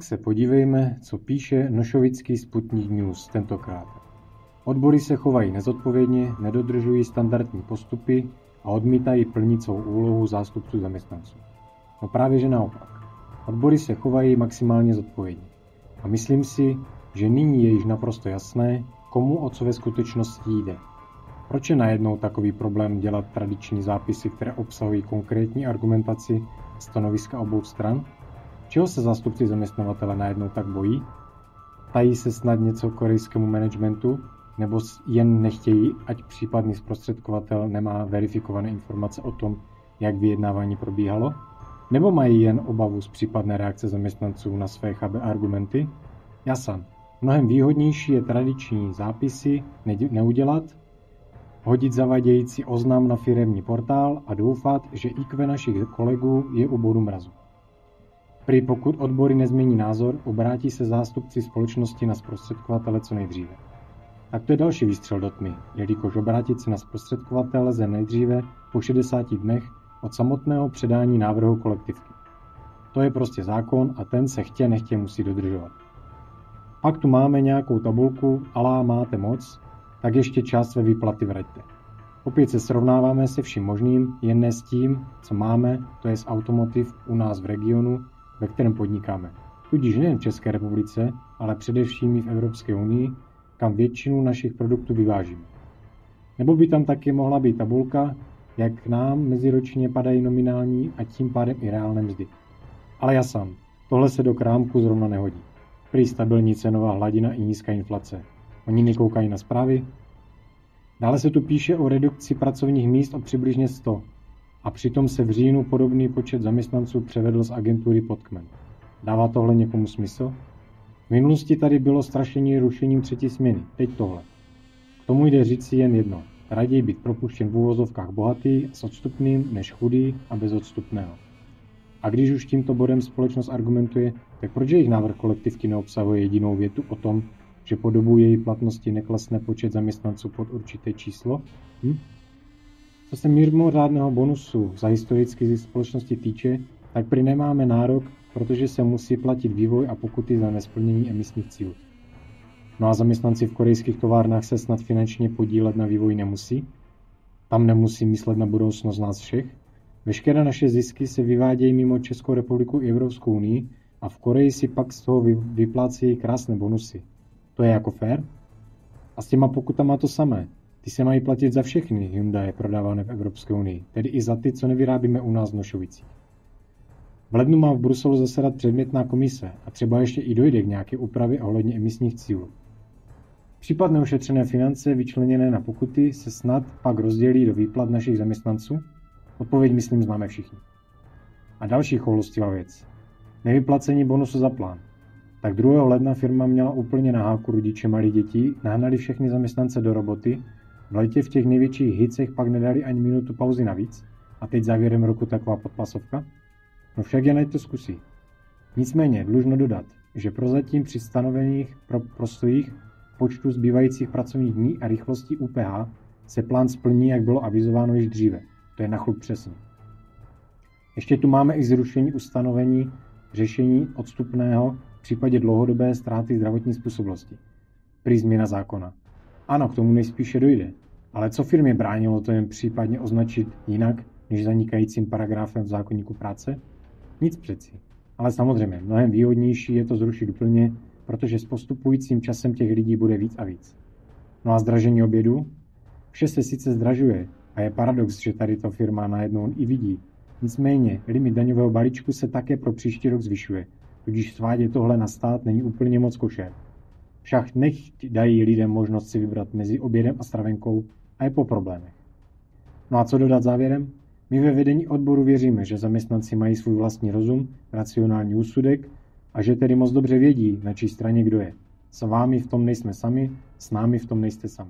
Tak se podívejme, co píše nošovický Sputnik News tentokrát. Odbory se chovají nezodpovědně, nedodržují standardní postupy a odmítají plnit svou úlohu zástupců zaměstnanců. No právě že naopak. Odbory se chovají maximálně zodpovědně. A myslím si, že nyní je již naprosto jasné, komu o co ve skutečnosti jde. Proč je najednou takový problém dělat tradiční zápisy, které obsahují konkrétní argumentaci stanoviska obou stran? Čeho se zástupci zaměstnavatele najednou tak bojí? Tají se snad něco korejskému managementu? Nebo jen nechtějí, ať případný zprostředkovatel nemá verifikované informace o tom, jak vyjednávání probíhalo? Nebo mají jen obavu z případné reakce zaměstnanců na své chabé argumenty? Jasan. Mnohem výhodnější je tradiční zápisy neudělat, hodit zavadějící oznam na firemní portál a doufat, že IQ našich kolegů je u bodu mrazu. Prý pokud odbory nezmění názor, obrátí se zástupci společnosti na zprostředkovatele co nejdříve. Tak to je další výstřel do tmy, jelikož obrátit se na zprostředkovatele lze nejdříve po 60 dnech od samotného předání návrhu kolektivky. To je prostě zákon a ten se chtě nechtě musí dodržovat. Pak tu máme nějakou tabulku, alá máte moc, tak ještě část své výplaty vraťte. Opět se srovnáváme se vším možným, jen ne s tím, co máme, to je automotiv u nás v regionu, ve kterém podnikáme. Tudíž nejen v České republice, ale především i v Evropské unii, kam většinu našich produktů vyvážíme. Nebo by tam taky mohla být tabulka, jak nám meziročně padají nominální a tím pádem i reálné mzdy. Ale jasám, tohle se do krámku zrovna nehodí. Prý stabilní cenová hladina i nízká inflace. Oni nekoukají na zprávy? Dále se tu píše o redukci pracovních míst o přibližně 100 a přitom se v říjnu podobný počet zaměstnanců převedl z agentury pod kmen. Dává tohle někomu smysl? V minulosti tady bylo strašení rušením třetí směny, teď tohle. K tomu jde říci jen jedno. Raději být propuštěn v úvozovkách bohatý s odstupným než chudý a bez odstupného. A když už tímto bodem společnost argumentuje, tak proč jejich návrh kolektivky neobsahuje jedinou větu o tom, že po dobu její platnosti neklesne počet zaměstnanců pod určité číslo? Co se mimořádného bonusu za historický zisk společnosti týče, tak prý nemáme nárok, protože se musí platit vývoj a pokuty za nesplnění emisních cílů. No a zaměstnanci v korejských továrnách se snad finančně podílet na vývoji nemusí? Tam nemusí myslet na budoucnost nás všech? Veškeré naše zisky se vyvádějí mimo Českou republiku i Evropskou unii a v Koreji si pak z toho vyplácejí krásné bonusy. To je jako fér? A s těma pokutama to samé. Ty se mají platit za všechny Hyundai prodávané v Evropské unii, tedy i za ty, co nevyrábíme u nás v Nošovicích. V lednu má v Bruselu zasedat předmětná komise a třeba ještě i dojde k nějaké úpravě ohledně emisních cílů. Případné ušetřené finance vyčleněné na pokuty se snad pak rozdělí do výplat našich zaměstnanců? Odpověď myslím známe všichni. A další choulostivá věc. Nevyplacení bonusu za plán. Tak 2. ledna firma měla úplně na háku rodiče malých dětí, nahnali všechny zaměstnance do roboty, v létě v těch největších hicech pak nedali ani minutu pauzy navíc a teď závěrem roku taková podpasovka? No však jen ať to zkusí. Nicméně dlužno dodat, že prozatím při stanovených prostojích počtu zbývajících pracovních dní a rychlosti UPH se plán splní, jak bylo avizováno již dříve. To je na chlup přesně. Ještě tu máme i zrušení ustanovení řešení odstupného v případě dlouhodobé ztráty zdravotní způsobilosti. Prý změna zákona. Ano, k tomu nejspíše dojde. Ale co firmě bránilo to jen případně označit jinak než zanikajícím paragrafem v zákoníku práce? Nic přeci. Ale samozřejmě, mnohem výhodnější je to zrušit úplně, protože s postupujícím časem těch lidí bude víc a víc. No a zdražení obědu? Vše se sice zdražuje a je paradox, že tady to firma najednou i vidí. Nicméně, limit daňového balíčku se také pro příští rok zvyšuje, tudíž svádět tohle na stát není úplně moc košer. Však nech dají lidem možnost si vybrat mezi obědem a stravenkou a je po problémech. No a co dodat závěrem? My ve vedení odboru věříme, že zaměstnanci mají svůj vlastní rozum, racionální úsudek a že tedy moc dobře vědí, na čí straně kdo je. S vámi v tom nejsme sami, s námi v tom nejste sami.